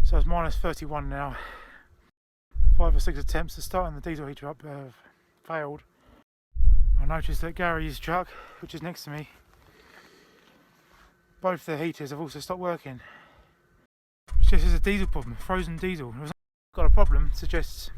So it's minus 31 now. 5 or 6 attempts at starting the diesel heater up have failed. I noticed that Gary's truck, which is next to me, both the heaters have also stopped working. It's just a diesel problem, frozen diesel. It's got a problem, suggests.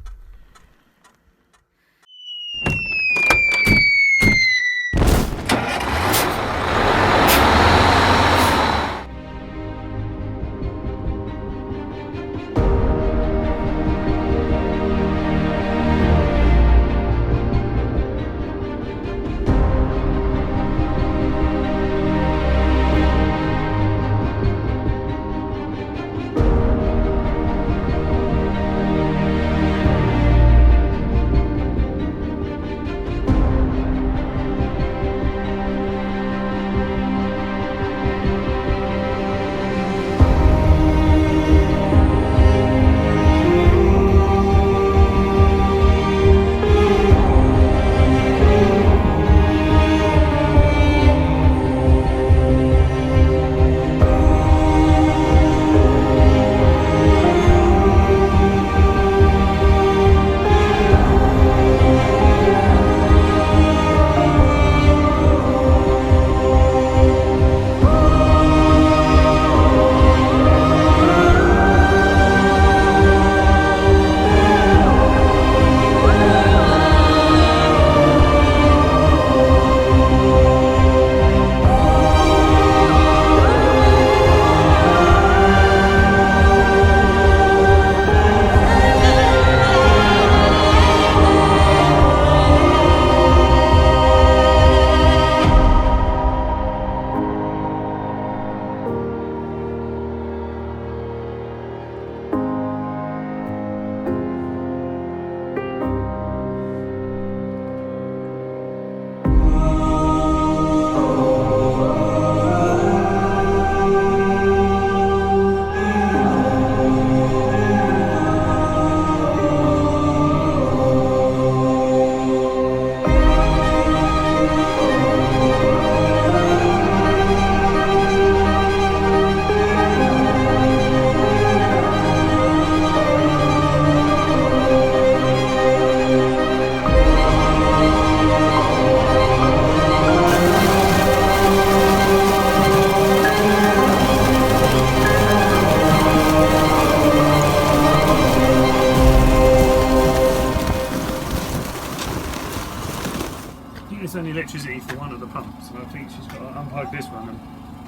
It's only electricity for one of the pumps, so I think she's got to unplug this one and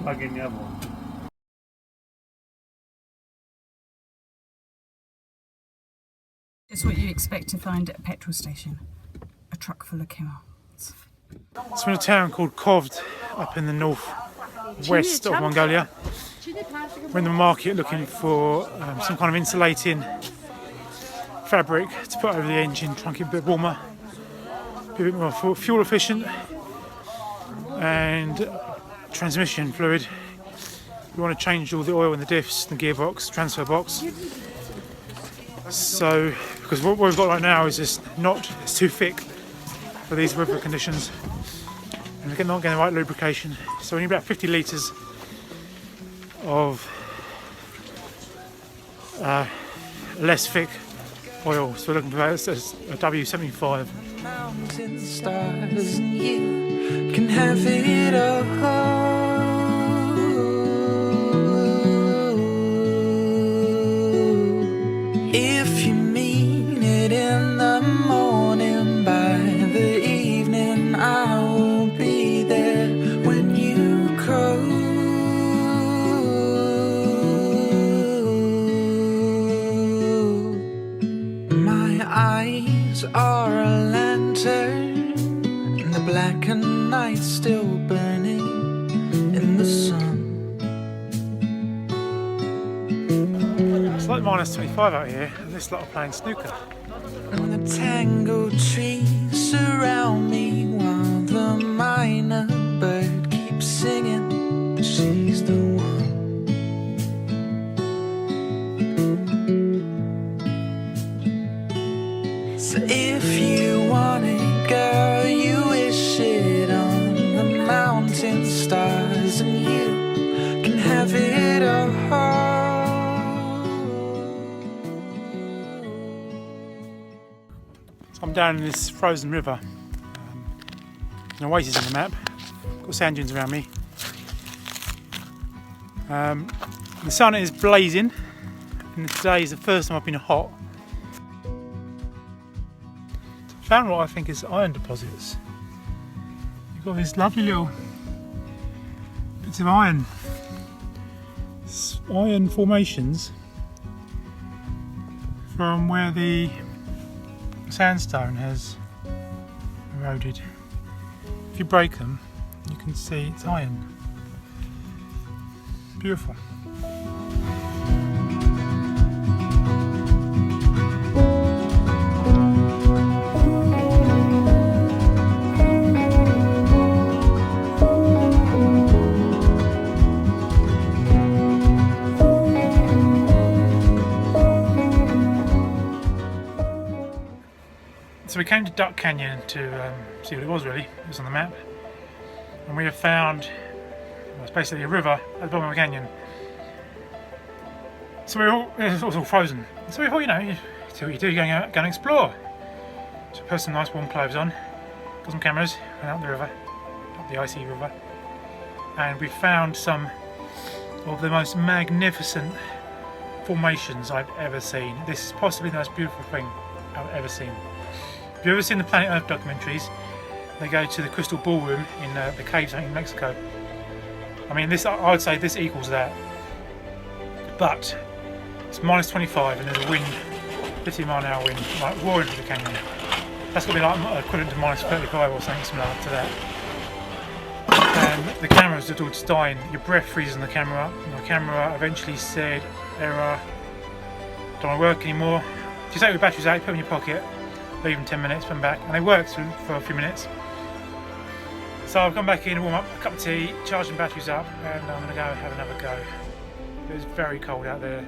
plug in the other one. It's what you expect to find at a petrol station. A truck full of camels. It's from a town called Kovd up in the northwest of Mongolia. We're in the market looking for some kind of insulating fabric to put over the engine, try and keep it a bit warmer, be a bit more fuel efficient, and transmission fluid. We want to change all the oil in the diffs, the gearbox, transfer box. So, because what we've got right now is just it's too thick for these river conditions, and we're not getting the right lubrication. So we need about 50 litres of less thick oil. So we're looking for a W75. Mountain stars, you can have it all. If you mean it in the morning, by the evening I will be there when you crow. My eyes are a lantern, and the blackened night still burning in the sun. It's like minus 25 out here, and this lot are playing snooker. And the tangled trees surround me while the minor bird keeps singing that she's the one. So if you want it, girl, you wish it on the mountain stars, and you can have it all. I'm down in this frozen river. An oasis on the map. Got sand dunes around me. The sun is blazing, and today is the first time I've been hot. Found what I think is iron deposits. You've got these lovely little bits of iron. Iron formations from where the sandstone has eroded. If you break them, you can see it's iron. Beautiful. So we came to Duck Canyon to see what it was really. It was on the map. And we have found, well, it's basically a river at the bottom of a canyon. So it was all frozen. So we thought, you know, see what you do, you go and explore. So we put some nice warm clothes on, got some cameras, went up the river, up the icy river. And we found some of the most magnificent formations I've ever seen. This is possibly the most beautiful thing I've ever seen. If you've ever seen the Planet Earth documentaries, they go to the Crystal Ballroom in the caves in Mexico. I mean, this, I would say this equals that. But it's minus 25 and there's a wind, 50-mile-an-hour wind, like roaring through the canyon. That's got to be like equivalent to minus 35 or something similar to that. And the cameras are all just dying. Your breath freezes on the camera. And the camera eventually said, error, don't want to work anymore. If you take your batteries out, you put them in your pocket, leave them 10 minutes, put them back, and they work for a few minutes. So I've gone back in, warm up, a cup of tea, charge some batteries up, and I'm going to go have another go. It's very cold out there.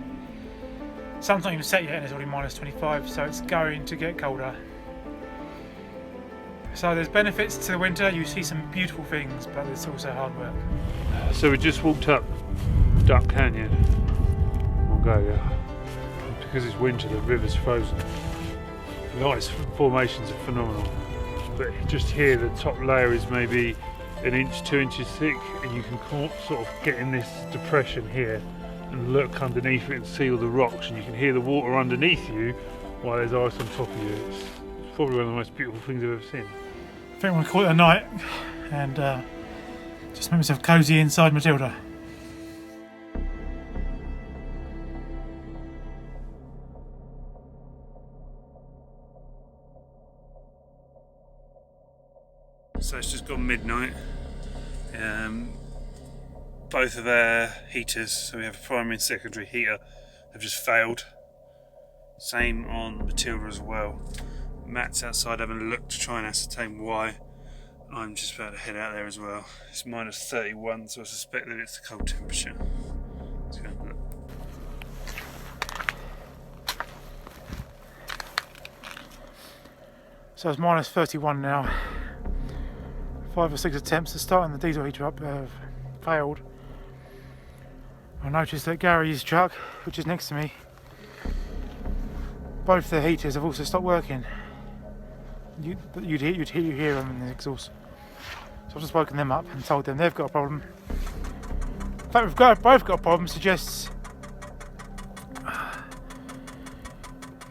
Sun's not even set yet and it's already minus 25, so it's going to get colder. So there's benefits to the winter, you see some beautiful things, but there's also hard work. So we just walked up Duck Canyon, Mongolia. Because it's winter, the river's frozen. The ice formations are phenomenal. But just here, the top layer is maybe an inch, 2 inches thick, and you can sort of get in this depression here and look underneath it and see all the rocks, and you can hear the water underneath you while there's ice on top of you. It's probably one of the most beautiful things I've ever seen. I think I'm going to call it a night and just make myself cosy inside Matilda. So it's just gone midnight. Both of our heaters, so we have a primary and secondary heater, have just failed. Same on Matilda as well. Matt's outside having a look to try and ascertain why. I'm just about to head out there as well. It's minus 31, so I suspect that it's the cold temperature. Let's go and look. So it's minus 31 now. 5 or 6 attempts at starting the diesel heater up have failed. I noticed that Gary's truck, which is next to me, both their heaters have also stopped working. You'd hear them in the exhaust. So I've just woken them up and told them they've got a problem. The fact we've both got a problem suggests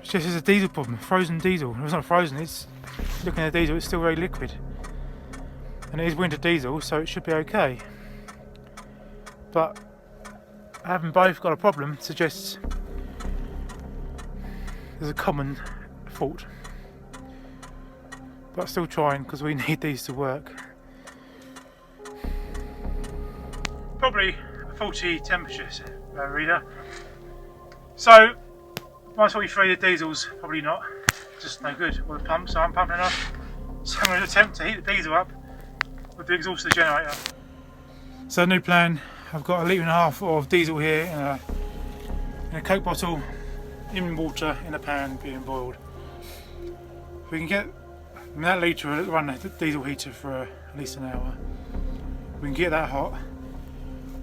it's a diesel problem, frozen diesel. It's not frozen, it's looking at the diesel, it's still very liquid. And it is winter diesel, so it should be okay. But having both got a problem suggests there's a common fault. But still trying, because we need these to work. Probably a faulty temperature reader. So, minus 43, the diesel's probably not, just no good. Or the pump, so I'm pumping enough. So I'm going to attempt to heat the diesel up with the exhaust of the generator. So new plan, I've got 1.5 litres of diesel here in a Coke bottle, in water, in a pan being boiled. We can get that litre will run the diesel heater for at least an hour. We can get that hot,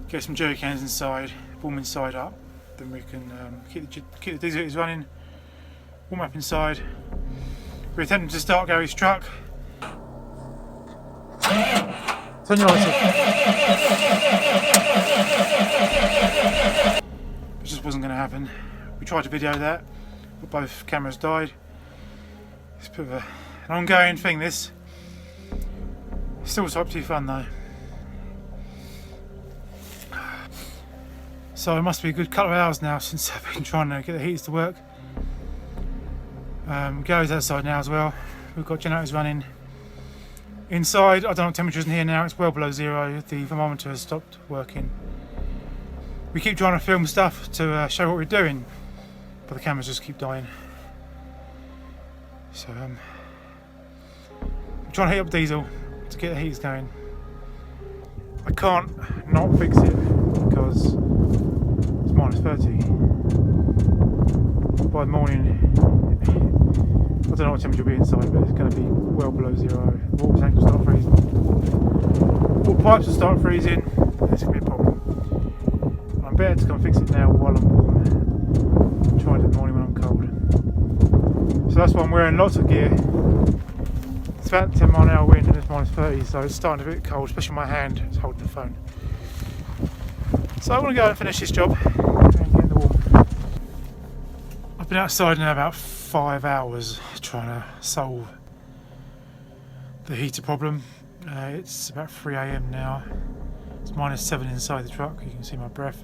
get some jerry cans inside, warm inside up, then we can keep the diesel heaters running, warm up inside, We're attempting to start Gary's truck. Turn your lights off. It just wasn't going to happen. We tried to video that, but both cameras died. It's a bit of an ongoing thing, this. Still type 2 fun though. So it must be a good couple of hours now since I've been trying to get the heaters to work. Gary's outside now as well. We've got generators running. Inside, I don't know what temperature's in here now, it's well below zero. The thermometer has stopped working. We keep trying to film stuff to show what we're doing, but the cameras just keep dying. So I'm trying to heat up diesel to get the heaters going. I can't not fix it because it's minus 30. By the morning, I don't know what temperature will be inside, but it's going to be well below zero. The water tank will start freezing. Water pipes will start freezing. It's going to be a problem. I'm better to come fix it now while I'm warm. Try it in the morning when I'm cold. So that's why I'm wearing lots of gear. It's about 10 mile an hour wind and it's minus 30, so it's starting to be a bit cold, especially my hand is holding the phone. So I want to go and finish this job and get in the warm. I've been outside now about 5 hours trying to solve the heater problem. It's about 3 AM now. It's minus 7 inside the truck, you can see my breath.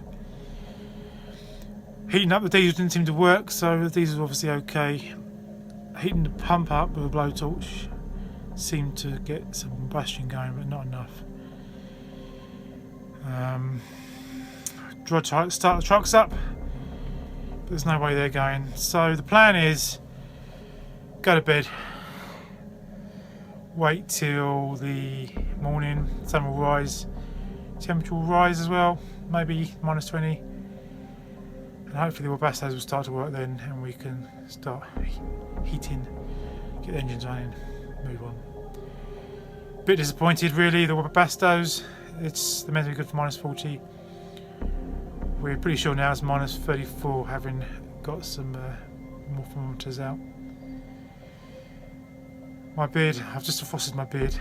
Heating up the diesel didn't seem to work, so the diesel's obviously okay. Heating the pump up with a blowtorch seemed to get some combustion going, but not enough. Tried to start the trucks up, but there's no way they're going. So the plan is go to bed, wait till the morning, sun will rise, temperature will rise as well, maybe minus 20, and hopefully the Webastows will start to work then and we can start heating, get the engines running, move on. Bit disappointed really, the Webastows, they're meant to be good for minus 40. We're pretty sure now it's minus 34, having got some more thermometers out. My beard, I've just defrosted my beard.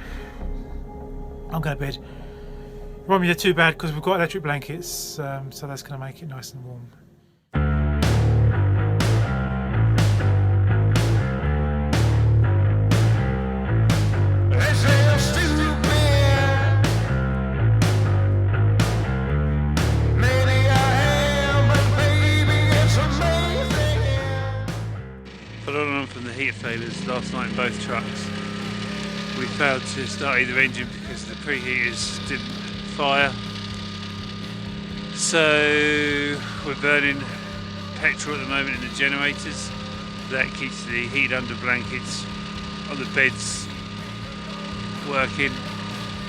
I'm going to bed. It won't be too bad because we've got electric blankets, so that's going to make it nice and warm. Following on from the heater failures last night in both trucks, we failed to start either engine because the preheaters didn't fire. So we're burning petrol at the moment in the generators. That keeps the heated under blankets on the beds working,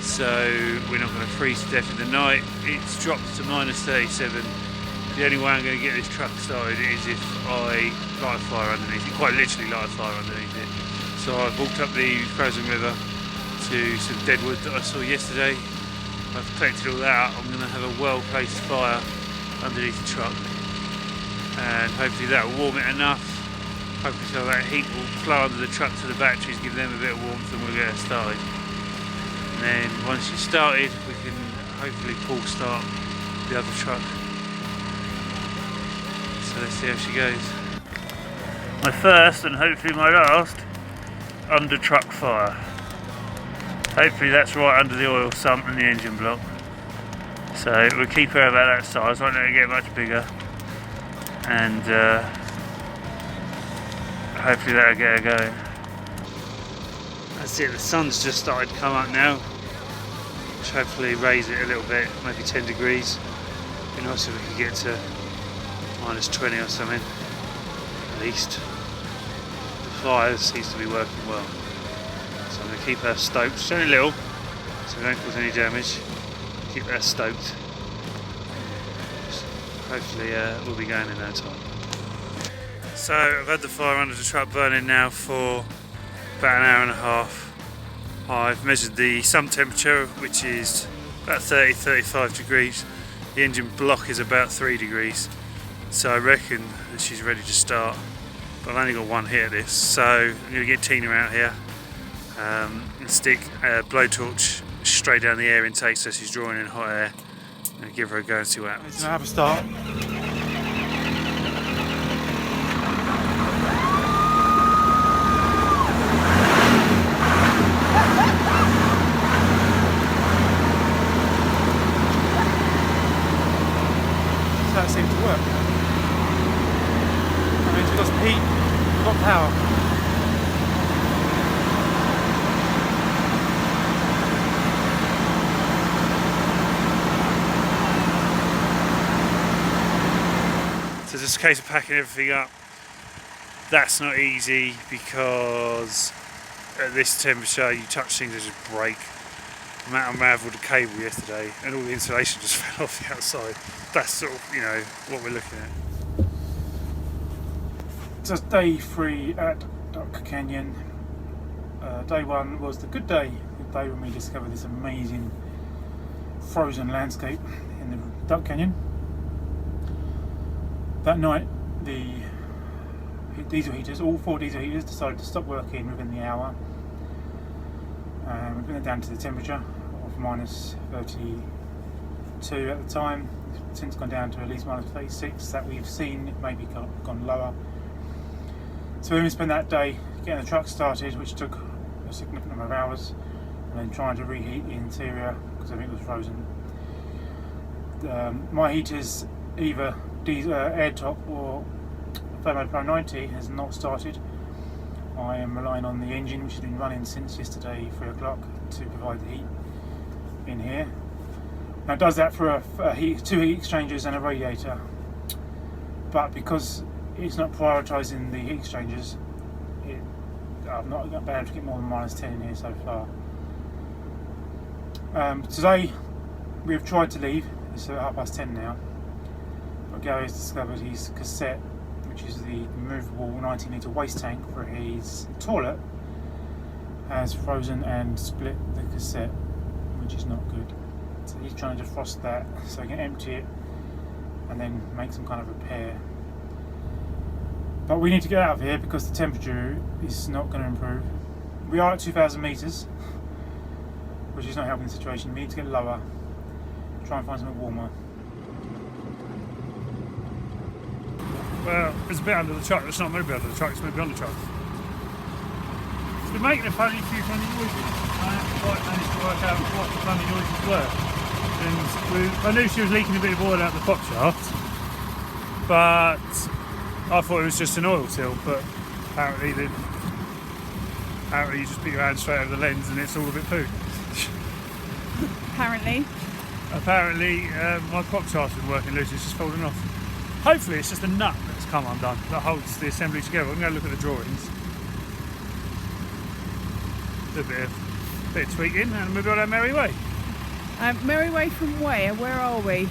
so we're not going to freeze to death in the night. It's dropped to minus 37. The only way I'm going to get this truck started is if I light a fire underneath it, quite literally light a fire underneath it. So I've walked up the frozen river to some dead wood that I saw yesterday. I've collected all that up. I'm going to have a well-placed fire underneath the truck, and hopefully that will warm it enough. Hopefully so that heat will flow under the truck to the batteries, give them a bit of warmth, and we'll get it started. And then once it's started, we can hopefully pull start the other truck. So let's see how she goes. My first and hopefully my last under truck fire. Hopefully that's right under the oil sump and the engine block. So we'll keep her about that size, won't let her get much bigger. And hopefully that'll get her going. That's it, the sun's just started to come up now, which hopefully raise it a little bit, maybe 10 degrees. It'd be nice if we could get to minus 20 or something, at least. The fire seems to be working well. So I'm going to keep her stoked, just only a little, so we don't cause any damage. Keep her stoked. Hopefully we'll be going in no time. So I've had the fire under the truck burning now for about an hour and a half. I've measured the sump temperature, which is about 30-35 degrees. The engine block is about 3 degrees. So I reckon that she's ready to start. But I've only got one hit at this, so I'm going to get Tina out here and stick a blowtorch straight down the air intake so she's drawing in hot air, and give her a go and see what happens. Let's have a start. So that seems to work. I mean, we've got some heat, we've got power. So it's just a case of packing everything up. That's not easy because at this temperature you touch things that just break. Matt unravelled the cable yesterday and all the insulation just fell off the outside. That's sort of, you know, what we're looking at. So it's day 3 at Duck Canyon. Day 1 was the good day, the day when we discovered this amazing frozen landscape in the Duck Canyon. That night the diesel heaters, all 4 diesel heaters, decided to stop working within the hour. We put it down to the temperature of minus 32 at the time. It's since gone down to at least minus 36 that we've seen. It maybe gone lower. So we spent that day getting the truck started, which took a significant number of hours, and then trying to reheat the interior because I think it was frozen. My heaters, either air top or Thermo Pro 90, has not started. I am relying on the engine, which has been running since yesterday 3 o'clock, to provide the heat in here. Now it does that for 2 heat exchangers and a radiator, but because it's not prioritising the heat exchangers, I've not been able to get more than minus 10 in here so far. Today we've tried to leave. It's 10:30 now, but Gary's discovered his cassette, which is the removable 90-litre waste tank for his toilet, has frozen and split the cassette, which is not good. So he's trying to defrost that so he can empty it and then make some kind of repair. But we need to get out of here because the temperature is not going to improve. We are at 2,000 metres, which is not helping the situation. We need to get lower, try and find something warmer. Well, there's a bit under the truck that's not moving under the truck, it's moving on the truck. It's been making a few funny noises. I haven't quite managed to work out what the funny noises were. And I knew she was leaking a bit of oil out the pop shaft, but I thought it was just an oil till, but apparently you just put your hand straight over the lens and it's all a bit poo. Apparently my pop shaft's been working loose, it's just fallen off. Hopefully it's just a nut that's come undone that holds the assembly together. I'm going to look at the drawings. Do a bit of tweaking and we'll be on our merry way. Merry way from where? Where are we?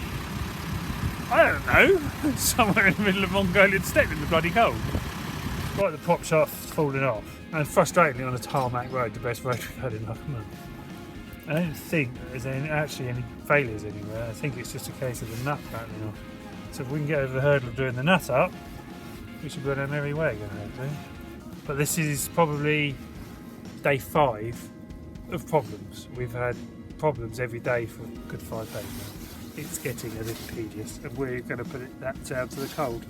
I don't know. Somewhere in the middle of Mongolian steppe in the bloody cold. Right, the prop shaft's falling off. And frustratingly on a tarmac road, the best road we've had in like a month. I don't think there's actually any failures anywhere. I think it's just a case of the nut rattling off. So if we can get over the hurdle of doing the nut up, we should be on our merry way again, hopefully. But this is probably day 5 of problems. We've had problems every day for a good 5 days now. It's getting a little tedious, and we're going to put that down to the cold.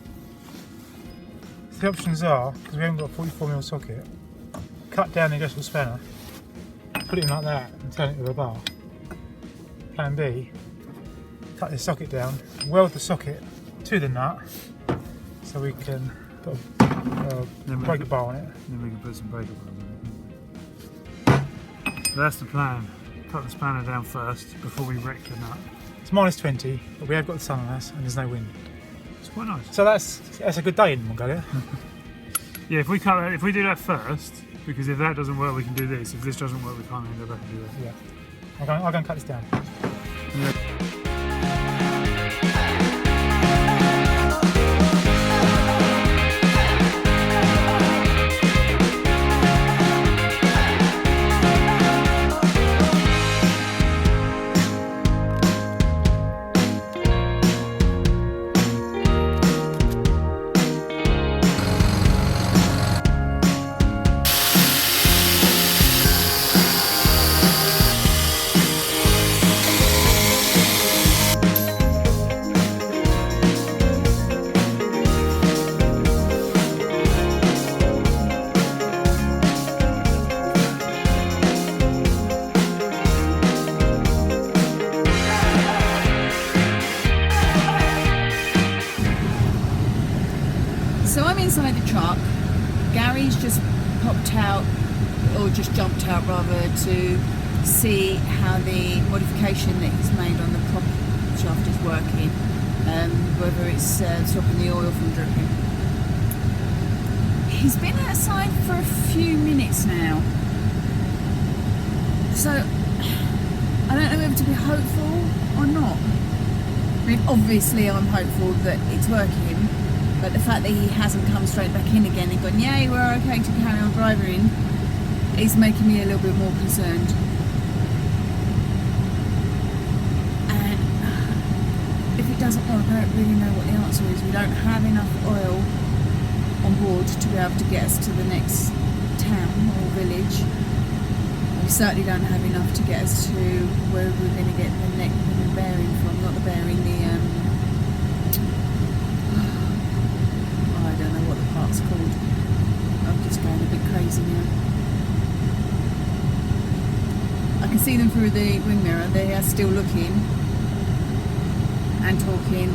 The options are, because we haven't got a 44mm socket, cut down the adjustable spanner, put it in like that and turn it with a bar. Plan B, cut the socket down, weld the socket to the nut so we can put a breaker bar on it. Then we can put some breaker bars on it. So that's the plan. Cut the spanner down first before we wreck the nut. It's minus 20, but we have got the sun on us and there's no wind. It's quite nice. So that's a good day in Mongolia. Yeah, if we do that first, because if that doesn't work we can do this. If this doesn't work we can't then go back and do that. Yeah. I'll go and cut this down. Yeah. So I'm inside the truck. Gary's just popped out, or just jumped out rather, to see how the modification that he's made on the prop shaft is working, whether it's stopping the oil from dripping. He's been outside for a few minutes now, so I don't know whether to be hopeful or not. I mean, obviously I'm hopeful that it's working, but the fact that he hasn't come straight back in again and gone, yay, we're okay to carry on driving, is making me a little bit more concerned. And if it doesn't work, I don't really know what the answer is. We don't have enough oil on board to be able to get us to the next town or village. We certainly don't have enough to get us to where we're going to get the bearing from, not the bearing, I don't know what the part's called. I'm just going a bit crazy now. I can see them through the wing mirror. They are still looking and talking,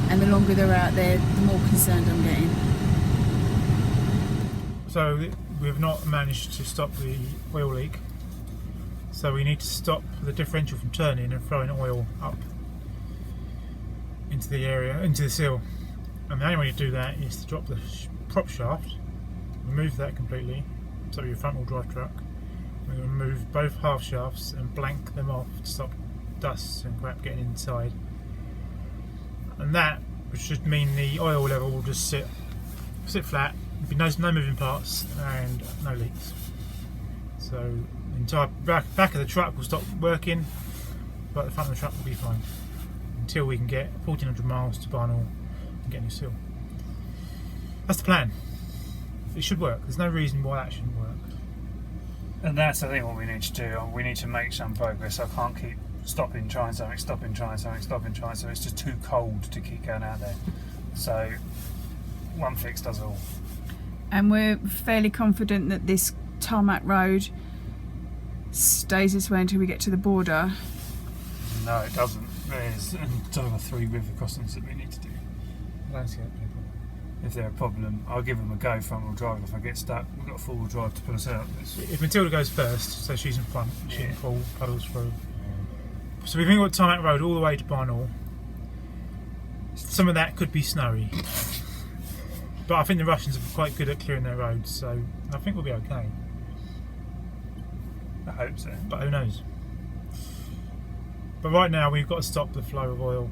and the longer they're out there, the more concerned I'm getting. So we've not managed to stop the oil leak, so we need to stop the differential from turning and throwing oil up into the area, into the seal. And the only way to do that is to drop the prop shaft, remove that completely, so your front wheel drive truck. We're going to remove both half shafts and blank them off to stop dust and crap getting inside. And that should mean the oil level will just sit flat. There'll be no moving parts and no leaks. So the entire back of the truck will stop working, but the front of the truck will be fine until we can get 1400 miles to Barnall and get a new seal. That's the plan. It should work. There's no reason why that shouldn't work. And that's I think what we need to do. We need to make some progress. I can't keep stopping, trying something, stopping, trying something, stopping, trying something. It's just too cold to keep going out there. So one fix does all. And we're fairly confident that this tarmac road stays this way until we get to the border. No, it doesn't. There's over 3 river crossings that we need to do. I don't see that being a problem. If they're a problem, I'll give them a go front wheel drive. If I get stuck, we've got 4-wheel drive to pull us out. If Matilda goes first, so she's in front, she can pull puddles through. So we've got tarmac road all the way to Barnall. Some of that could be snowy, but I think the Russians are quite good at clearing their roads, so I think we'll be okay. I hope so. But who knows? But right now we've got to stop the flow of oil.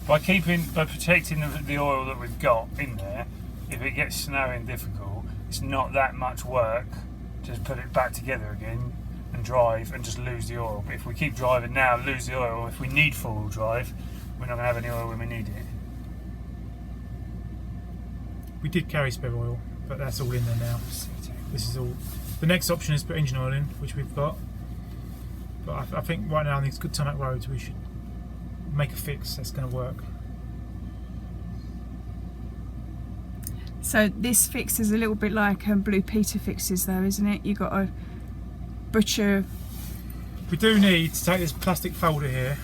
By protecting the oil that we've got in there, if it gets snowy and difficult, it's not that much work to just put it back together again and drive and just lose the oil. But if we keep driving now, lose the oil, if we need 4-wheel drive, we're not going to have any oil when we need it. We did carry spare oil, but that's all in there now. This is all. The next option is put engine oil in, which we've got. But I think right now on these good tarmac roads we should make a fix that's going to work. So this fix is a little bit like Blue Peter fixes though, isn't it? You've got to butcher. We do need to take this plastic folder here,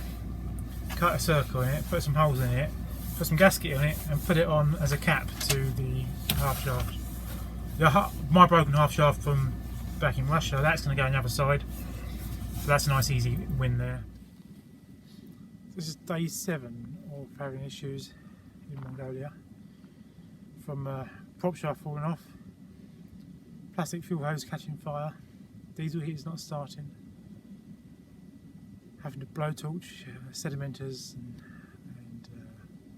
cut a circle in it, put some holes in it, put some gasket on it and put it on as a cap to the half shaft. My broken half shaft from back in Russia, that's going to go on the other side. So that's a nice easy win there. This is day 7 of having issues in Mongolia. From prop shaft falling off, plastic fuel hose catching fire, diesel heater's not starting, having to blowtorch sedimenters and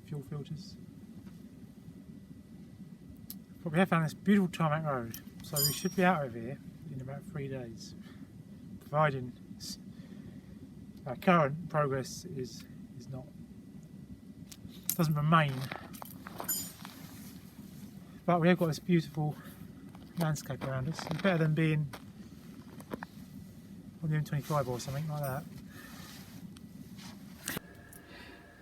fuel filters. But we have found this beautiful tarmac road, so we should be out of here in about 3 days, providing our current progress doesn't remain. But we have got this beautiful landscape around us. It's better than being on the M25 or something like that.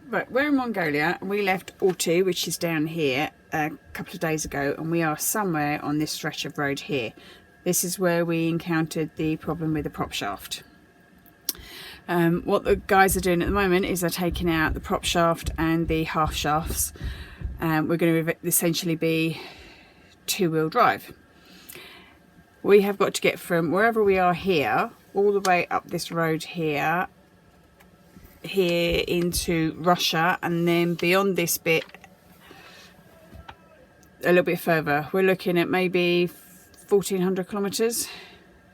Right, we're in Mongolia and we left Ortu, which is down here, a couple of days ago, and we are somewhere on this stretch of road here. This is where we encountered the problem with the prop shaft. What the guys are doing at the moment is they're taking out the prop shaft and the half shafts, we're going to essentially be two-wheel drive. We have got to get from wherever we are here all the way up this road here into Russia, and then beyond this bit a little bit further. We're looking at maybe 1,400 kilometers.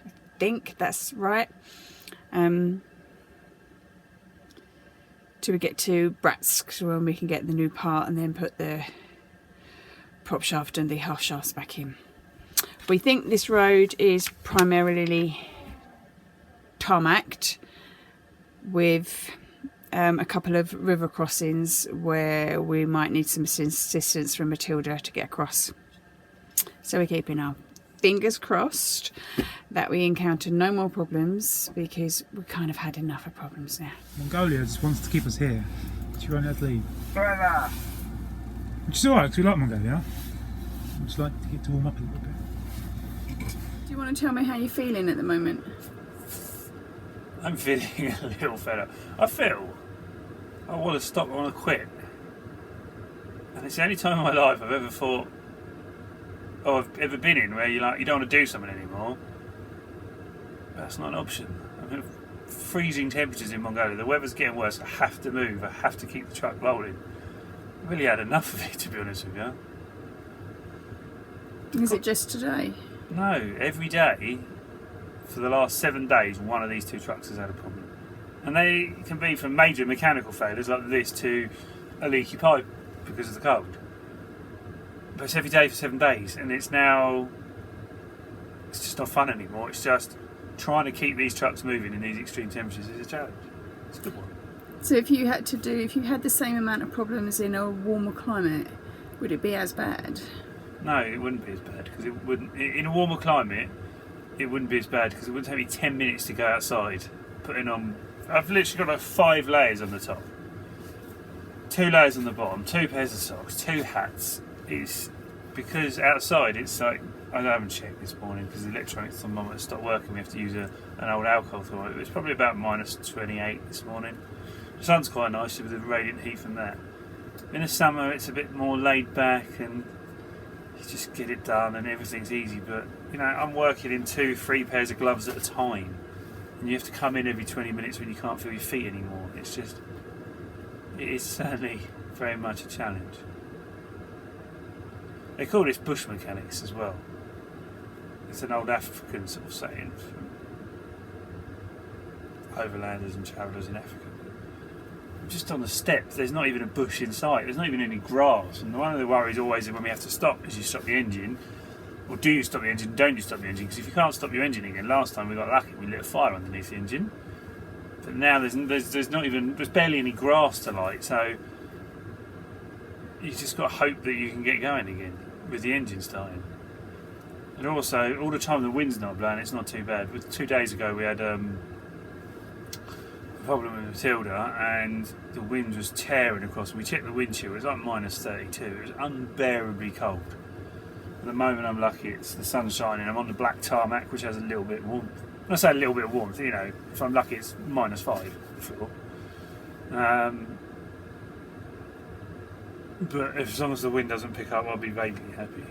I think that's right. Till we get to Bratsk, when we can get the new part and then put the prop shaft and the half shafts back in. We think this road is primarily tarmacked with a couple of river crossings where we might need some assistance from Matilda to get across. So we're keeping our fingers crossed that we encounter no more problems, because we've kind of had enough of problems now. Mongolia just wants to keep us here. She won't let us leave. Which is alright, because we like Mongolia. We just like to get to warm up a little bit. Do you want to tell me how you're feeling at the moment? I'm feeling a little fed up. I want to stop, I want to quit. And it's the only time in my life I've ever thought, or I've ever been in, where you don't want to do something anymore. That's not an option. I mean, freezing temperatures in Mongolia, the weather's getting worse, I have to move, I have to keep the truck rolling. I really had enough of it, to be honest with you. Is it just today? No, every day for the last 7 days, one of these two trucks has had a problem. And they can be from major mechanical failures like this to a leaky pipe because of the cold. But it's every day for 7 days, and it's just not fun anymore. It's just trying to keep these trucks moving in these extreme temperatures is a challenge. It's a good one. So if you had the same amount of problems in a warmer climate, would it be as bad? No, it wouldn't be as bad, because it wouldn't. In a warmer climate, it wouldn't be as bad, because it wouldn't take me 10 minutes to go outside, putting on. I've literally got 5 layers on the top, 2 layers on the bottom, 2 pairs of socks, 2 hats. It's because outside it's like, I haven't checked this morning because the electronics on mum stopped working. We have to use an old alcohol thermometer. It's probably about minus 28 this morning. The sun's quite nice with the radiant heat from that. In the summer it's a bit more laid back and you just get it done and everything's easy, but I'm working in 2-3 pairs of gloves at a time, and you have to come in every 20 minutes when you can't feel your feet anymore. It is certainly very much a challenge. They call this bush mechanics as well. It's an old African sort of saying from overlanders and travellers in Africa. Just on the steps, there's not even a bush in sight, there's not even any grass, and one of the worries always when we have to stop is you stop the engine, or do you stop the engine, don't you stop the engine, because if you can't stop your engine again, last time we got lucky, we lit a fire underneath the engine, but now there's barely any grass to light, so you just got to hope that you can get going again with the engine starting. And also, all the time the wind's not blowing, it's not too bad. 2 days ago we had a problem with Matilda and the wind was tearing across. We checked the wind chill, it was like minus 32. It was unbearably cold. At the moment I'm lucky, the sun's shining, I'm on the black tarmac which has a little bit of warmth. When I say a little bit of warmth, if I'm lucky it's minus 5 before. But as long as the wind doesn't pick up, I'll be vaguely happy.